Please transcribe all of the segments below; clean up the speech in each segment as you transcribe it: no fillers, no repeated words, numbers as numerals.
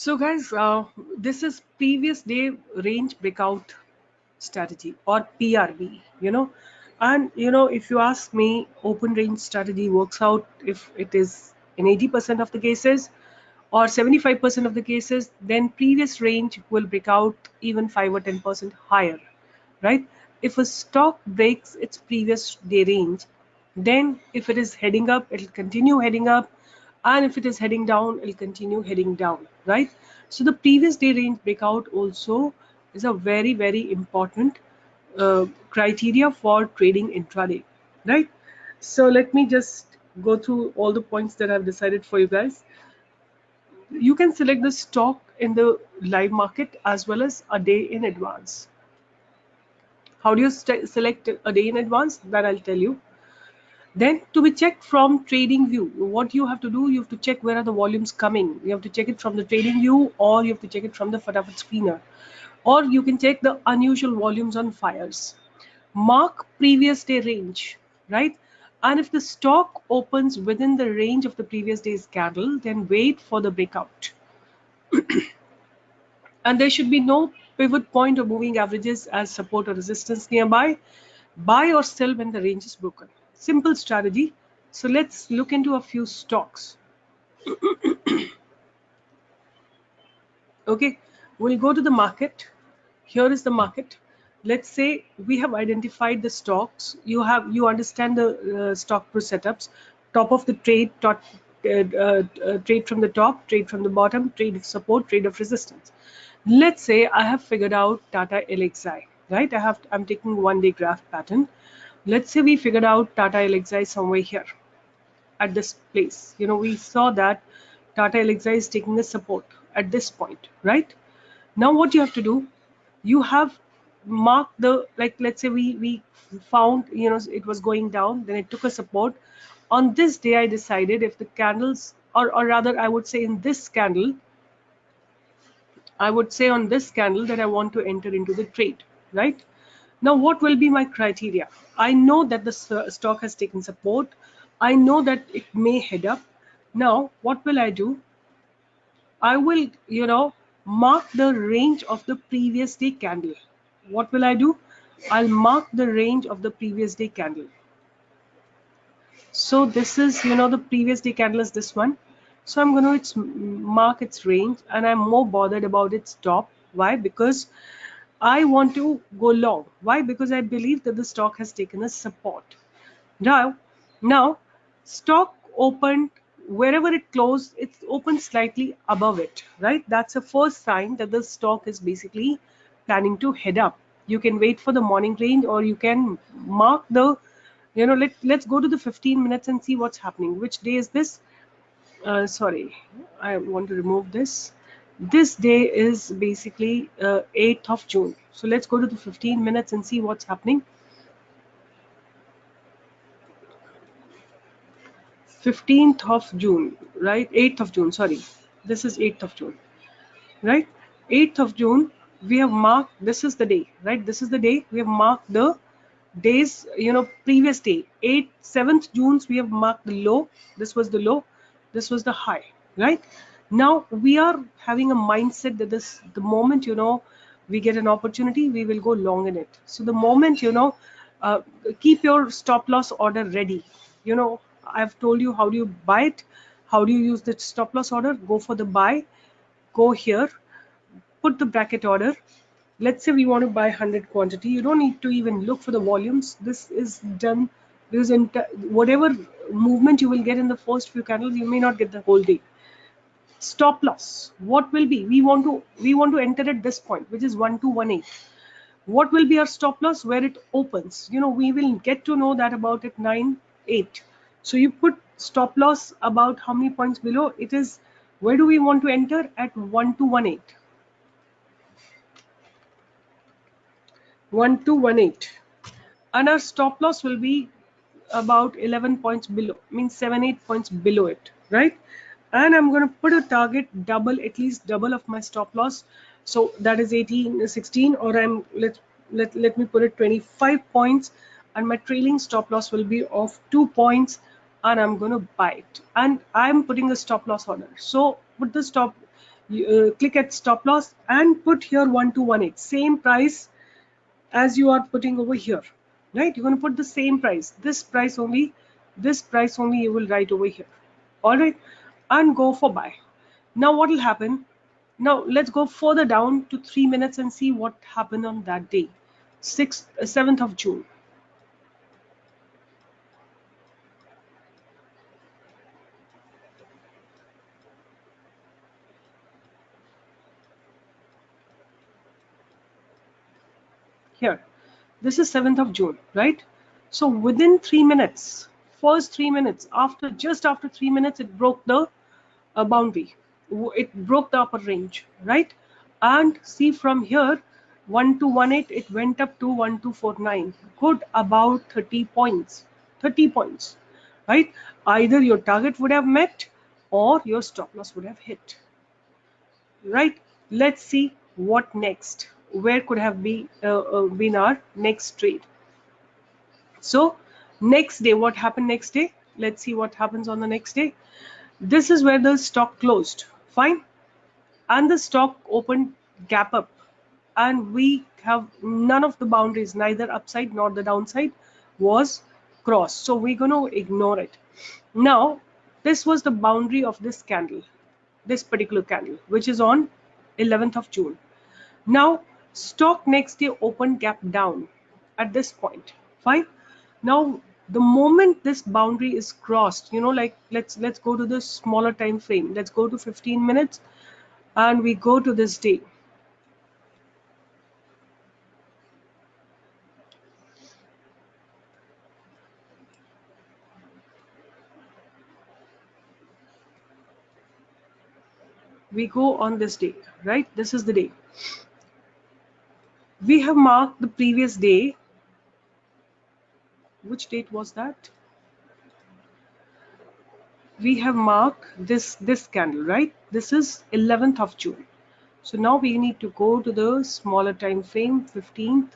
So guys, this is previous day range breakout strategy or PRB, and if you ask me, open range strategy works out if it is in 80% of the cases or 75% of the cases, then previous range will break out even 5 or 10% higher, right? If a stock breaks its previous day range, then if it is heading up, it'll continue heading up, and if it is heading down, it'll continue heading down, right? So the previous day range breakout also is a very, very important criteria for trading intraday, right? So let me just go through all the points that I've decided for you guys. You can select the stock in the live market as well as a day in advance. How do you select a day in advance? That I'll tell you. Then to be checked from trading view, what you have to do, you have to check where are the volumes coming. You have to check it from the trading view, or you have to check it from the Fatafat screener, or you can check the unusual volumes on fires. Mark previous day range, right? And if the stock opens within the range of the previous day's candle, then wait for the breakout. And there should be no pivot point or moving averages as support or resistance nearby. Buy or sell when the range is broken. Simple strategy. So let's look into a few stocks. Okay, we'll go to the market. Here is the market. Let's say we have identified the stocks. You understand the stock pro setups. Top of the trade, trade from the top, trade from the bottom, trade of support, trade of resistance. Let's say I have figured out Tata LXI, right? I'm taking 1 day graph pattern. Let's say we figured out Tata LXI somewhere here at this place. We saw that Tata LXI is taking a support at this point, right? Now what you have to do, you have marked the, like, let's say we found, it was going down, then it took a support. On this day I decided if the candles, or rather I would say in this candle, I would say on this candle that I want to enter into the trade, right? Now, what will be my criteria? I know that the stock has taken support. I know that it may head up. Now, what will I do? I will, mark the range of the previous day candle. What will I do? I'll mark the range of the previous day candle. So this is, the previous day candle is this one. So I'm going to mark its range, and I'm more bothered about its top. Why? Because I want to go long. Why? Because I believe that the stock has taken a support. Now, stock opened wherever it closed, it's opened slightly above it, right? That's a first sign that the stock is basically planning to head up. You can wait for the morning range, or you can mark the, let's go to the 15 minutes and see what's happening. Which day is this? Sorry, I want to remove this. This day is basically 8th of June. So let's go to the 15 minutes and see what's happening. 15th of June, right? 8th of June, sorry. This is 8th of June, right? 8th of June, we have marked, this is the day, right? This is the day we have marked the days, previous day. 7th June, we have marked the low. This was the low. This was the high, right? Now we are having a mindset that the moment, we get an opportunity, we will go long in it. So the moment, keep your stop loss order ready. I've told you how do you buy it, how do you use the stop loss order. Go for the buy, go here, put the bracket order. Let's say we want to buy 100 quantity. You don't need to even look for the volumes. This is done because whatever movement you will get in the first few candles, you may not get the whole day. Stop loss, what will be? We want to enter at this point, which is 1218. What will be our stop loss? Where it opens. We will get to know that about at 9-8. So you put stop loss about how many points below it is. Where do we want to enter? At 1218. 1218, and our stop loss will be about 11 points below, means 7-8 points below it, right? And I'm going to put a target double, at least double of my stop loss. So that is 16, or let me put it 25 points, and my trailing stop loss will be of 2 points, and I'm going to buy it, and I'm putting a stop loss order. So put the stop, click at stop loss and put here 1218, same price as you are putting over here, right? You're going to put the same price, this price only you will write over here. All right, and go for buy. Now what will happen? Now let's go further down to 3 minutes and see what happened on that day, 7th of June. Here, this is 7th of June, right? So within 3 minutes, first 3 minutes, just after 3 minutes, it broke the boundary. It broke the upper range, right? And see from here, 1218, it went up to 1249. Good, about 30 points. 30 points, right? Either your target would have met or your stop loss would have hit, right? Let's see what next. Where could have been our next trade? So next day, what happened next day? Let's see what happens on the next day. This is where the stock closed, fine, and the stock opened gap up, and we have none of the boundaries, neither upside nor the downside was crossed, so we're going to ignore it. Now this was the boundary of this candle, this particular candle, which is on 11th of June. Now stock next day opened gap down at this point, fine. Now the moment this boundary is crossed, like let's go to the smaller time frame. Let's go to 15 minutes and we go to this day. We go on this day, right? This is the day. We have marked the previous day. Which date was that? We have marked this candle, right? This is 11th of June. So now we need to go to the smaller time frame, 15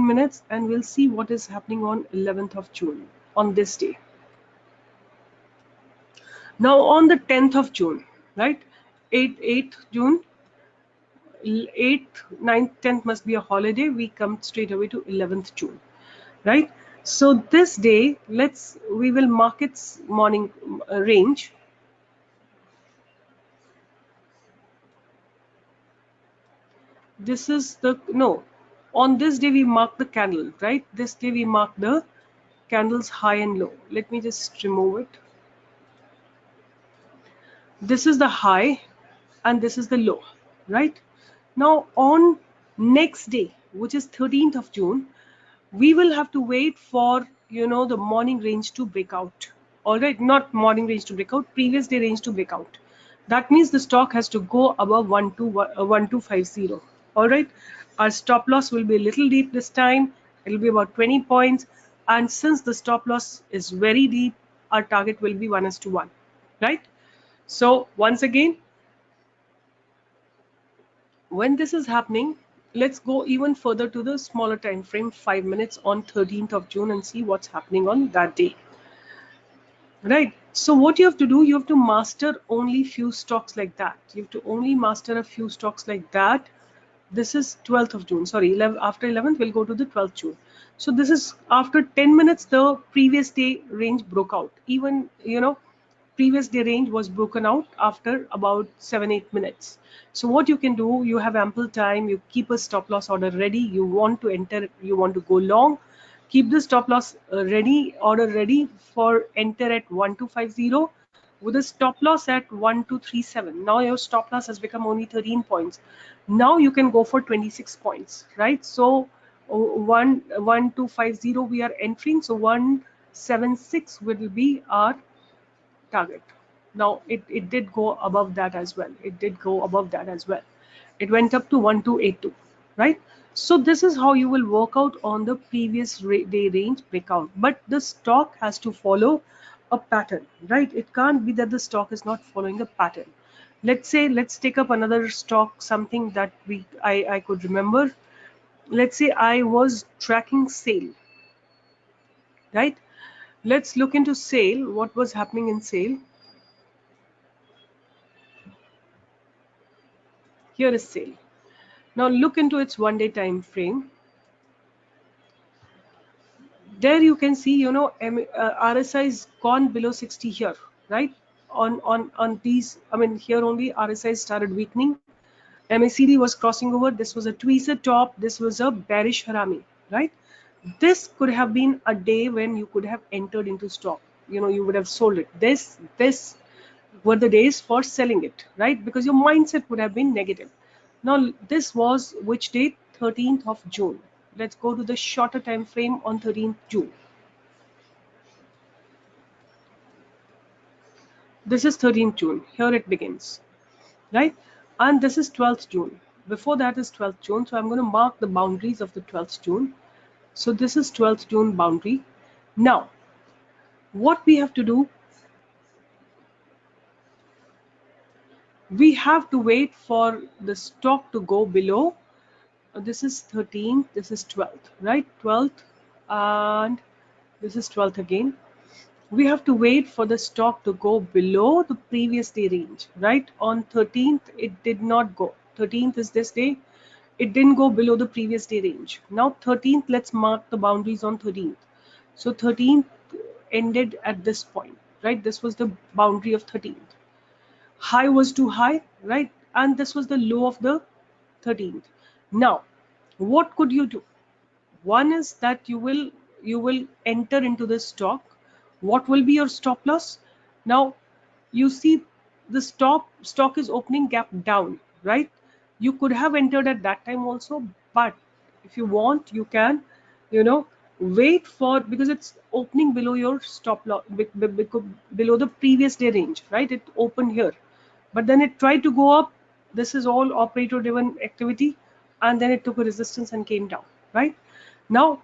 minutes, and we'll see what is happening on 11th of June on this day. Now on the 10th of June, right? 8th June, 8th, 9th, 10th must be a holiday. We come straight away to 11th June, right? So this day, we will mark its morning range. This is on this day we mark the candle, right? This day we mark the candle's high and low. Let me just remove it. This is the high and this is the low, right? Now on next day, which is 13th of June, we will have to wait for the morning range to break out. All right, not morning range to break out, previous day range to break out. That means the stock has to go above 1250. All right, our stop loss will be a little deep this time. It will be about 20 points, and since the stop loss is very deep, our target will be 1:1, right? So once again, when this is happening, let's go even further to the smaller time frame, 5 minutes on 13th of June, and see what's happening on that day, right? So what you have to do, you have to master only few stocks like that. You have to only master a few stocks like that. This is 12th of June, sorry, after 11th we'll go to the 12th June. So this is after 10 minutes the previous day range broke out. Even previous day range was broken out after about 7-8 minutes. So what you can do, you have ample time, you keep a stop loss order ready. You want to enter, you want to go long, keep the stop loss order ready for enter at 1250 with a stop loss at 1237. Now your stop loss has become only 13 points. Now you can go for 26 points, right? So 1250 we are entering, so 176 will be our target. Now it did go above that as well. It did go above that as well. It went up to 1282, right? So this is how you will work out on the previous day range breakout. But the stock has to follow a pattern, right? It can't be that the stock is not following a pattern. Let's say, let's take up another stock, something that I could remember. Let's say I was tracking sale, right? Let's look into sale. What was happening in sale? Here is sale. Now look into its 1-day time frame. There you can see, RSI is gone below 60 here, right? On these, I mean, here only RSI started weakening. MACD was crossing over. This was a tweezer top. This was a bearish harami, right? This could have been a day when you could have entered into stock. You would have sold it. This were the days for selling it, right? Because your mindset would have been negative. Now, this was which date? 13th of June. Let's go to the shorter time frame on 13th June. This is 13th June. Here it begins, right? And this is 12th June. Before that is 12th June. So I'm going to mark the boundaries of the 12th June. So this is 12th June boundary. Now, what we have to do, we have to wait for the stock to go below. This is 13th, this is 12th, right? 12th, and this is 12th again. We have to wait for the stock to go below the previous day range, right? On 13th, it did not go. 13th is this day. It didn't go below the previous day range. Now 13th, let's mark the boundaries on 13th. So 13th ended at this point, right? This was the boundary of 13th. High was too high, right? And this was the low of the 13th. Now, what could you do? One is that you will enter into this stock. What will be your stop loss? Now, you see the stock is opening gap down, right? You could have entered at that time also, but if you want, you can, wait for, because it's opening below your stop loss, below the previous day range, right? It opened here, but then it tried to go up. This is all operator driven activity, and then it took a resistance and came down, right? Now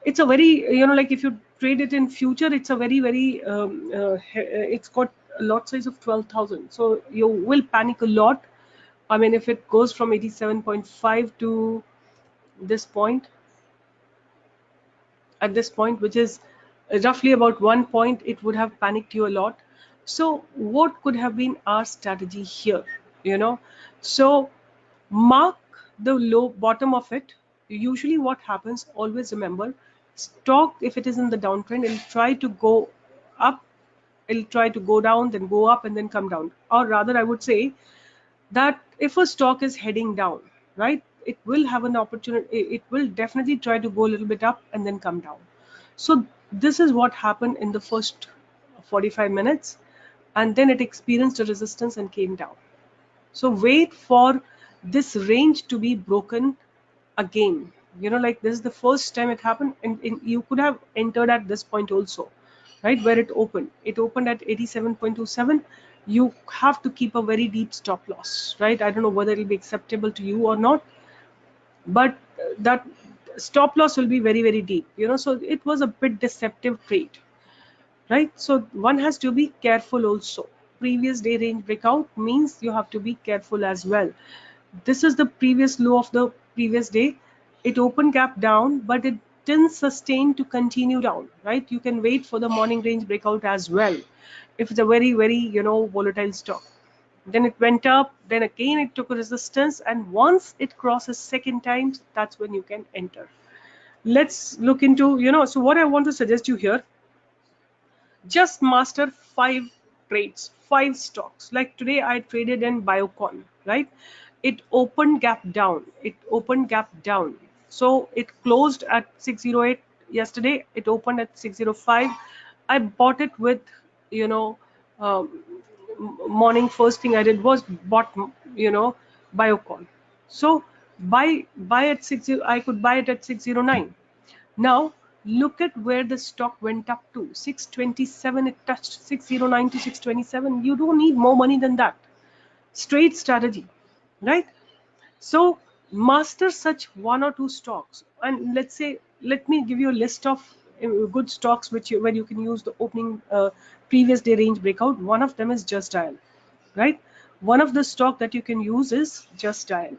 it's a very, like if you trade it in future, it's a very it's got a lot size of 12,000, so you will panic a lot. I mean, if it goes from 87.5 to this point, at this point, which is roughly about 1 point, it would have panicked you a lot. So what could have been our strategy here? So mark the low bottom of it. Usually what happens, always remember, stock, if it is in the downtrend, it'll try to go up, it'll try to go down, then go up, and then come down. Or rather, I would say that if a stock is heading down, right, it will have an opportunity, it will definitely try to go a little bit up and then come down. So this is what happened in the first 45 minutes, and then it experienced a resistance and came down. So wait for this range to be broken again. Like this is the first time it happened, and you could have entered at this point also, right, where it opened at 87.27. You have to keep a very deep stop loss, right? I don't know whether it'll be acceptable to you or not, but that stop loss will be very deep, so it was a bit deceptive trade, right? So one has to be careful also. Previous day range breakout means you have to be careful as well. This is the previous low of the previous day. It opened gap down, but it didn't sustain to continue down, right? You can wait for the morning range breakout as well if it's a very volatile stock. Then it went up, then again it took a resistance, and once it crosses second time, that's when you can enter. Let's look into, so what I want to suggest you here, just master 5 trades, 5 stocks. Like today I traded in 𝐕𝐄, right? It opened gap down, so it closed at 608 yesterday, it opened at 605. I bought it with, morning, first thing I did was bought, 𝐕𝐄. So buy at 60, I could buy it at 609. Now look at where the stock went up to 627. It touched 609 to 627. You don't need more money than that. Straight strategy, right? So master such 1 or 2 stocks, and let me give you a list of good stocks where you can use the opening previous day range breakout. One of them is Just Dial, right? One of the stock that you can use is Just Dial.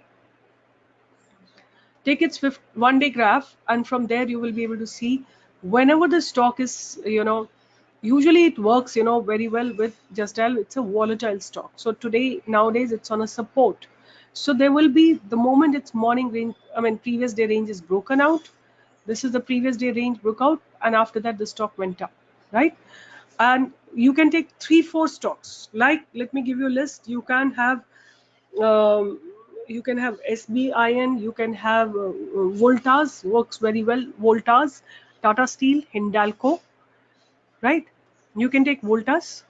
Take its 1-day graph, and from there you will be able to see whenever the stock is, usually it works, very well with Just Dial. It's a volatile stock. So today, nowadays, it's on a support. So there will be, the moment its morning range, previous day range is broken out, this is the previous day range broke out, and after that the stock went up, right? And you can take 3-4 stocks. Like, let me give you a list. You can have um, SBIN, you can have Voltas, works very well. Voltas, Tata Steel, Hindalco, right? You can take Voltas,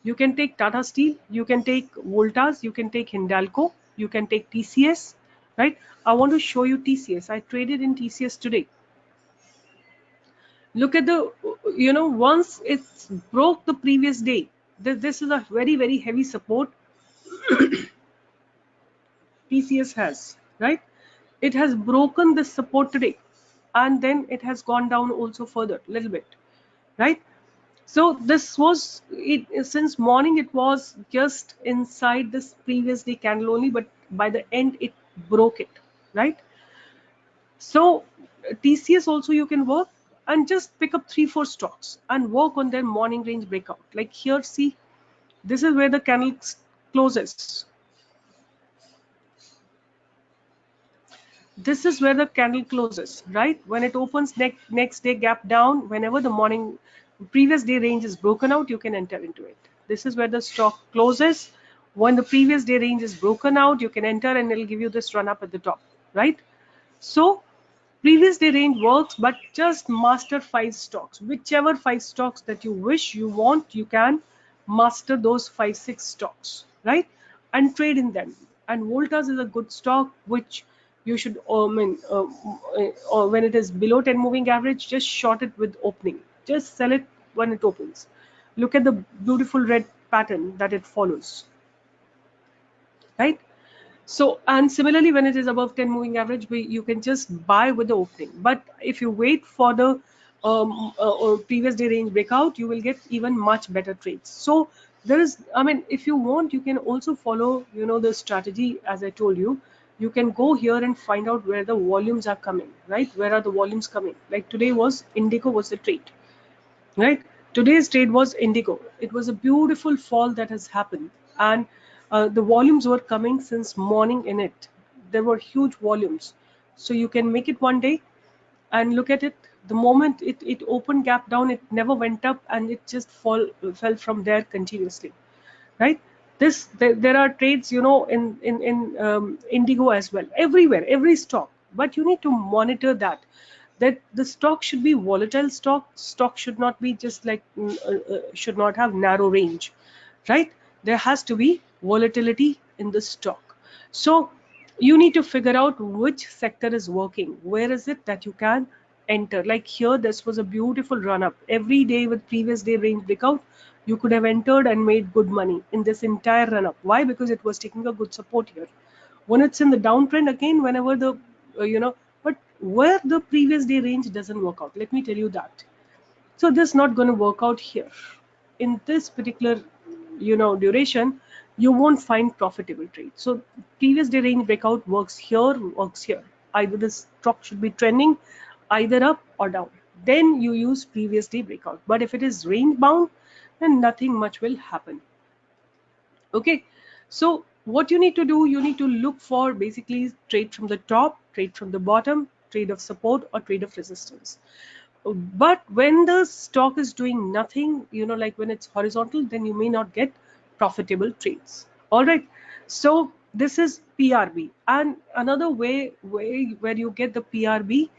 you can take Tata Steel, you can take Voltas, you can take Hindalco, you can take TCS, right? I want to show you TCS. I traded in TCS today. Look at the, once it's broke the previous day, this is a very, very heavy support TCS has, right? It has broken this support today, and then it has gone down also further a little bit, right? So this was it since morning. It was just inside this previous day candle only, but by the end it broke it, right? So TCS also you can work, and just pick up 3-4 stocks and work on their morning range breakout. Like here, see, this is where the candle closes. This is where the candle closes, right? When it opens next day gap down, whenever the morning previous day range is broken out, you can enter into it. This is where the stock closes. When the previous day range is broken out, you can enter, and it'll give you this run up at the top, right? So previous day range works, but just master 5 stocks. Whichever 5 stocks that you wish, you want, you can master those 5-6 stocks, right? And trade in them. And Voltas is a good stock which you should, when it is below 10 moving average, just short it with opening. Just sell it when it opens. Look at the beautiful red pattern that it follows, right? So, and similarly, when it is above 10 moving average, you can just buy with the opening. But if you wait for the previous day range breakout, you will get even much better trades. So there is, if you want, you can also follow, the strategy as I told you. You can go here and find out where the volumes are coming, right? Where are the volumes coming? Like today was Indigo was the trade, right? Today's trade was Indigo. It was a beautiful fall that has happened, and the volumes were coming since morning in it. There were huge volumes, so you can make it one day and look at it. The moment it opened gap down, it never went up, and it just fell from there continuously, right? There are trades, in Indigo as well, everywhere, every stock. But you need to monitor that the stock should be volatile. Stock should not be just like should not have narrow range, right? There has to be volatility in the stock. So you need to figure out which sector is working, where is it that you can enter. Like here, this was a beautiful run up every day with previous day range breakout. You could have entered and made good money in this entire run up. Why? Because it was taking a good support here. When it's in the downtrend again, whenever the but where the previous day range doesn't work out, let me tell you that. So this is not going to work out here in this particular duration. You won't find profitable trade. So previous day range breakout works here, works here. Either the stock should be trending either up or down, then you use previous day breakout. But if it is range bound, then nothing much will happen. Okay, so what you need to do, you need to look for basically trade from the top, trade from the bottom, trade of support or trade of resistance. But when the stock is doing nothing, like when it's horizontal, then you may not get profitable trades. All right, so this is PRB. And another way where you get the PRB,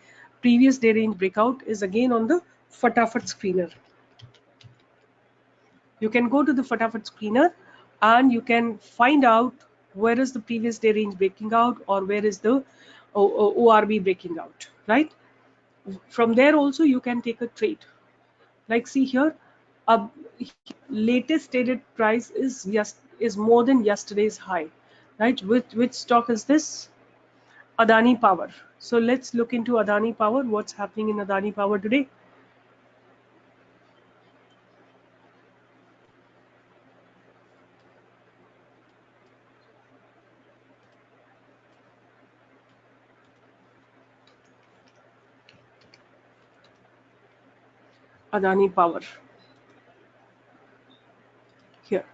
previous day range breakout, is again on the Fatafat screener. You can go to the Fatafat screener and you can find out where is the previous day range breaking out, or where is the ORB breaking out, right? From there also you can take a trade. Like see here, uh, latest traded price is more than yesterday's high, right? Which stock is this? Adani Power. So let's look into Adani Power. What's happening in Adani Power today? Adani Power here.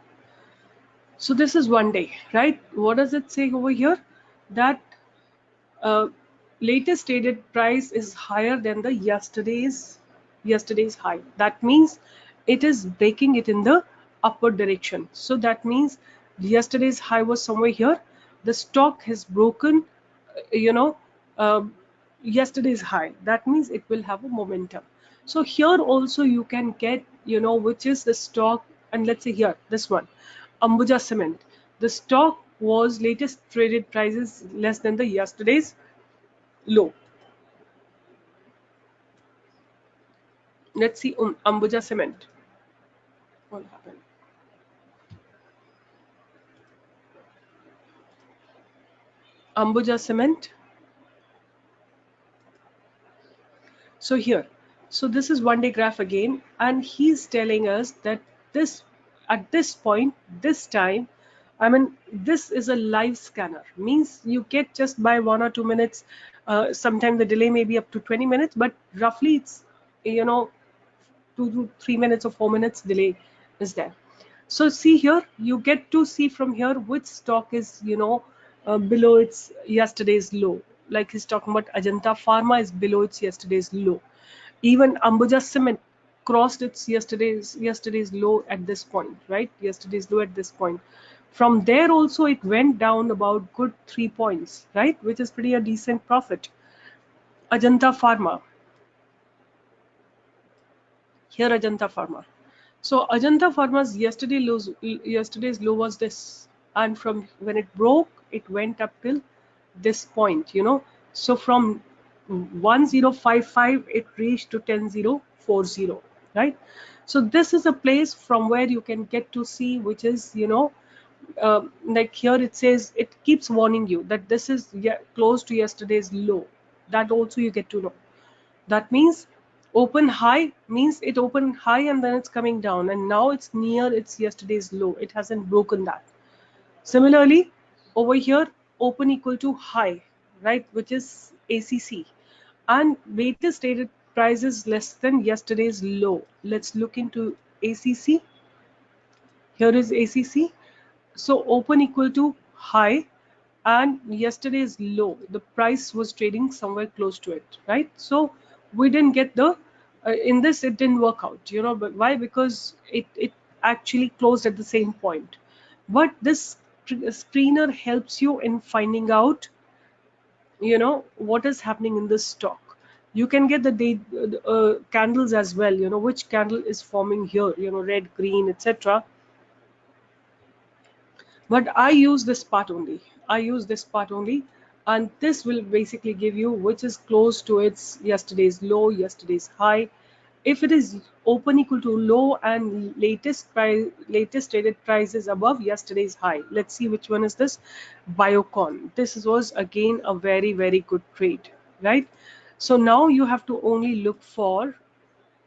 So this is one day, right? What does it say over here? That uh, latest traded price is higher than the yesterday's high. That means it is breaking it in the upward direction. So that means yesterday's high was somewhere here. The stock has broken, you know, uh, yesterday's high. That means it will have a momentum. So here also you can get, which is the stock. And let's say here this one, Ambuja Cement. The stock was latest traded prices less than the yesterday's low. Let's see Ambuja Cement. What happened? Ambuja Cement. So here, so this is one day graph again, and he's telling us that this at this point, this time, I mean, this is a live scanner. Means you get just by 1 or 2 minutes. Sometimes the delay may be up to 20 minutes, but roughly it's you know 2 to 3 minutes or 4 minutes delay is there. So see here, you get to see from here which stock is below its yesterday's low. Like he's talking about Ajanta Pharma is below its yesterday's low. Even Ambuja Cement crossed its yesterday's low at this point, right? Yesterday's low at this point. From there also it went down about good 3 points, right? Which is pretty a decent profit. Ajanta Pharma. Here Ajanta Pharma. So Ajanta Pharma's yesterday's low was this, and from when it broke, it went up till this point. So from 1055, it reached to 10040, right? So this is a place from where you can get to see, which is like here it says, it keeps warning you that this is close to yesterday's low. That also you get to know. That means open high means it opened high and then it's coming down, and now it's near its yesterday's low. It hasn't broken that. Similarly, over here, open equal to high, right, which is ACC, and latest traded price is less than yesterday's low. Let's look into ACC. Here is ACC. So open equal to high and yesterday's low. The price was trading somewhere close to it, right? So we didn't get the in this it didn't work out, but why? Because it actually closed at the same point. But this screener helps you in finding out what is happening in the stock. You can get the candles as well, which candle is forming here, red, green, etc. But I use this part only. And this will basically give you which is close to its yesterday's low, yesterday's high. If it is open equal to low and latest traded price is above yesterday's high. Let's see which one is this. 𝐕𝐿. This was again a very, very good trade, right? So now you have to only look for,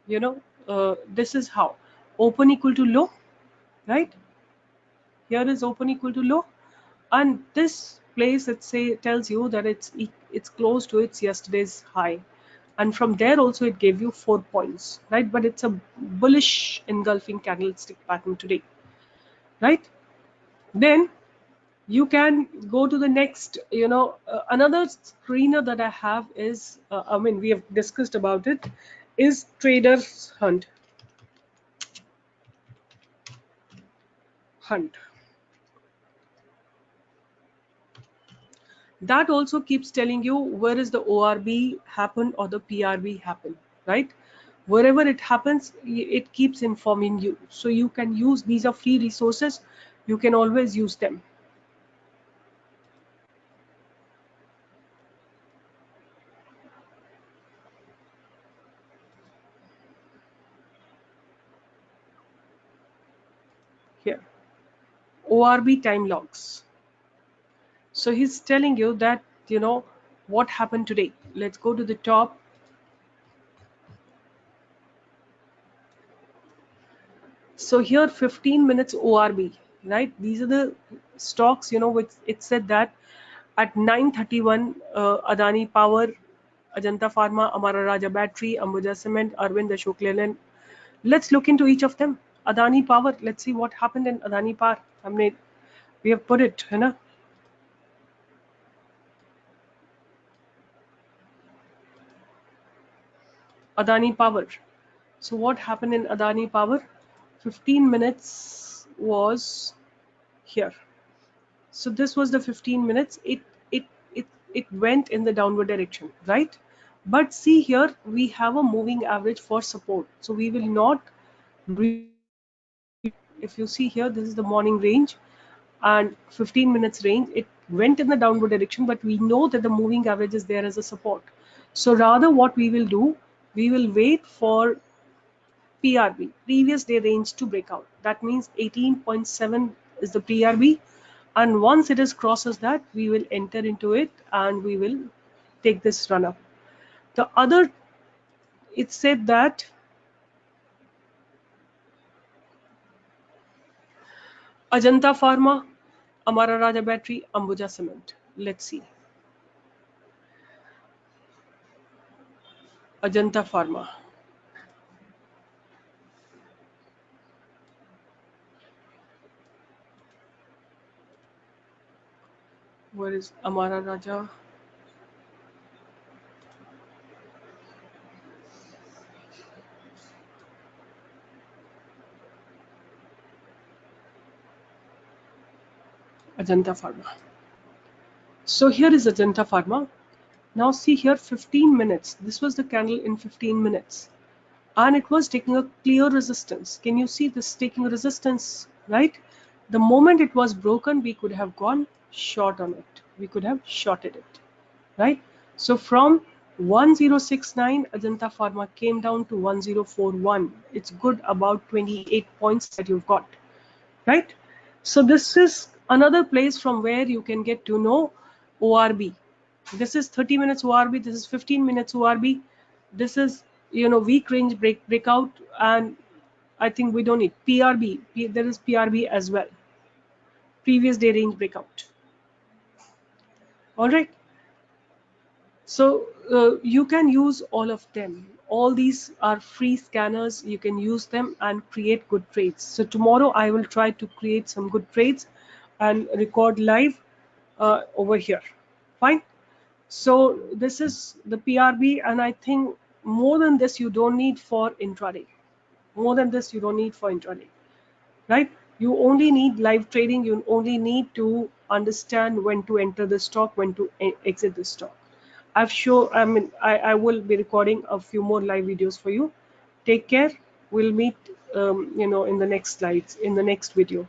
this is how open equal to low, right? Here is open equal to low, and this place tells you that it's close to its yesterday's high, and from there also it gave you 4 points, right? But it's a bullish engulfing candlestick pattern today, right? Then you can go to the next, another screener that I have is we have discussed about it, is Traders Hunt. That also keeps telling you where is the ORB happen or the PRB happen, right? Wherever it happens, it keeps informing you. So you can use, these are free resources. You can always use them. Here, ORB time logs. So he's telling you that, what happened today. Let's go to the top. So here 15 minutes ORB, right? These are the stocks, which it said that at 9:31, Adani Power, Ajanta Pharma, Amara Raja Battery, Ambuja Cement, Arvind, Ashok Leyland. Let's look into each of them. Adani Power, let's see what happened in Adani Power. We have put it, है ना? Adani Power. So what happened in Adani Power? 15 minutes was here. So this was the 15 minutes. It it it went in the downward direction, right? But see here, we have a moving average for support. So we will not if you see here, this is the morning range and 15 minutes range. It went in the downward direction, but we know that the moving average is there as a support. So rather what we will do, we will wait for PRB, previous day range, to break out. That means 18.7 is the PRB, and once it is crosses that, we will enter into it and we will take this run up. The other, it said that Ajanta Pharma, Amara Raja Battery, Ambuja Cement. Let's see. Ajanta Pharma. Where is Amara Raja? Ajanta Pharma. So here is Ajanta Pharma. Now see here, 15 minutes. This was the candle in 15 minutes. And it was taking a clear resistance. Can you see this taking resistance, right? The moment it was broken, we could have gone short on it. We could have shorted it, right? So from 1069, Ajanta Pharma came down to 1041. It's good about 28 points that you've got, right? So this is another place from where you can get to know ORB. This is 30 minutes ORB, this is 15 minutes ORB, this is, you know, weak range breakout, and I think we don't need PRB. There is PRB as well, previous day range breakout. All right. So you can use all of them. All these are free scanners. You can use them and create good trades. So tomorrow I will try to create some good trades and record live over here. Fine. So this is the PRB, and I think more than this you don't need for intraday. More than this you don't need for intraday, right? You only need live trading. You only need to understand when to enter the stock, when to exit the stock. I will be recording a few more live videos for you. Take care. We'll meet, in the next slides, in the next video.